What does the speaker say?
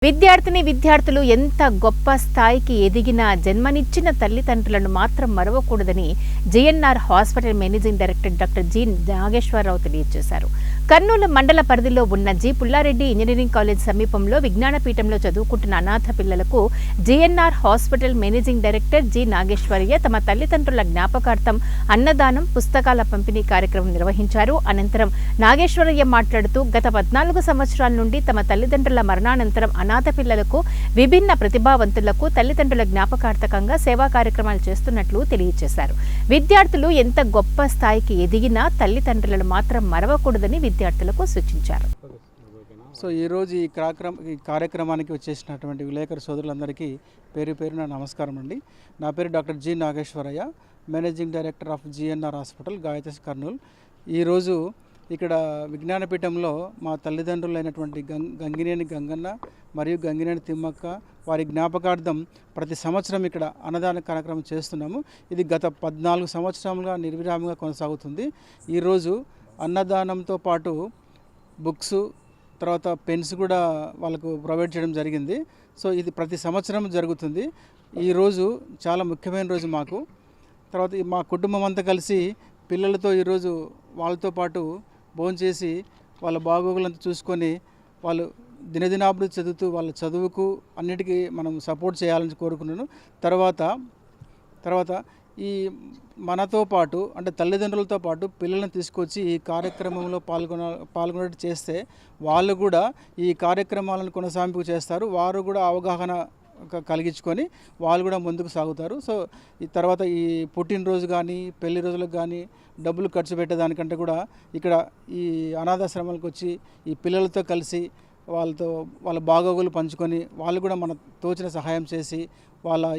విద్యార్థులు ఎంత గొప్ప స్థాయికి ఎదిగినా జన్మనిచ్చిన తల్లిదండ్రులను మాత్రం మరవకూడదని JNR hospital managing director doctor G Nageswararao తెలియజేశారు. కర్నూలు మండల పరిధిలో ఉన్న జి పుల్లారెడ్డి ఇంజనీరింగ్ కాలేజ్ సమీపంలో విజ్ఞానపీఠంలో చదువుకుంటున్న అనాథ పిల్లలకు JNR hospital managing director G Nageswarayya తమ తల్లిదండ్రుల జ్ఞాపకార్థం అన్నదానం, పుస్తకాల పంపిణీ కార్యక్రమం నిర్వహించారు. అనంతరం నాగేశ్వరయ్య మాట్లాడుతూ గత 14 సంవత్సరాల నుండి తమ తల్లిదండ్రుల మరణానంతరం అనాథ పిల్లలకు, విభిన్న ప్రతిభావంతులకు తల్లిదండ్రుల జ్ఞాపకార్థకంగా సేవా కార్యక్రమాలు చేస్తున్నట్లు తెలియజేశారు. విద్యార్థులు ఎంత గొప్ప స్థాయికి ఎదిగినా తల్లిదండ్రులను మాత్రం మరవకూడదని విద్యార్థులకు సూచించారు. సో ఈరోజు ఈ కార్యక్రమానికి వచ్చేసినటువంటి విలేకరు సోదరులందరికీ పేరు పేరున నమస్కారం అండి. నా పేరు doctor G Nageswarayya, managing director of GNR hospital, Gayatri, Kurnool. ఈరోజు ఇక్కడ విజ్ఞానపీఠంలో మా తల్లిదండ్రులైనటువంటి గంగినేని గంగన్న మరియు గంగినేని తిమ్మక్క వారి జ్ఞాపకార్థం ప్రతి సంవత్సరం ఇక్కడ అన్నదాన కార్యక్రమం చేస్తున్నాము. ఇది గత 14 సంవత్సరాలుగా నిర్విరామంగా కొనసాగుతుంది. ఈరోజు అన్నదానంతో పాటు బుక్స్, తర్వాత పెన్స్ కూడా వాళ్ళకు ప్రొవైడ్ చేయడం జరిగింది. సో ఇది ప్రతి సంవత్సరం జరుగుతుంది. ఈరోజు చాలా ముఖ్యమైన రోజు మాకు. తర్వాత మా కుటుంబం అంతా కలిసి పిల్లలతో ఈరోజు వాళ్ళతో పాటు భోంచేసి వాళ్ళ బాగోగులంతా చూసుకొని వాళ్ళు దినదినాభివృద్ధి చదువుతూ వాళ్ళ చదువుకు అన్నిటికీ మనం సపోర్ట్ చేయాలని కోరుకున్నాను. తర్వాత ఈ మనతో పాటు అంటే తల్లిదండ్రులతో పాటు పిల్లల్ని తీసుకొచ్చి ఈ కార్యక్రమంలో పాల్గొనేట్టు చేస్తే వాళ్ళు కూడా ఈ కార్యక్రమాలను కొనసాగింపు చేస్తారు. వారు కూడా అవగాహన కలిగించుకొని వాళ్ళు కూడా ముందుకు సాగుతారు. సో ఈ తర్వాత ఈ పుట్టినరోజు కానీ పెళ్లి రోజులకు కానీ డబ్బులు ఖర్చు పెట్టేదానికంటే కూడా ఇక్కడ ఈ అనాథాశ్రమాలకు వచ్చి ఈ పిల్లలతో కలిసి వాళ్ళ బాగోగులు పంచుకొని వాళ్ళు కూడా మన తోచిన సహాయం చేసి వాళ్ళ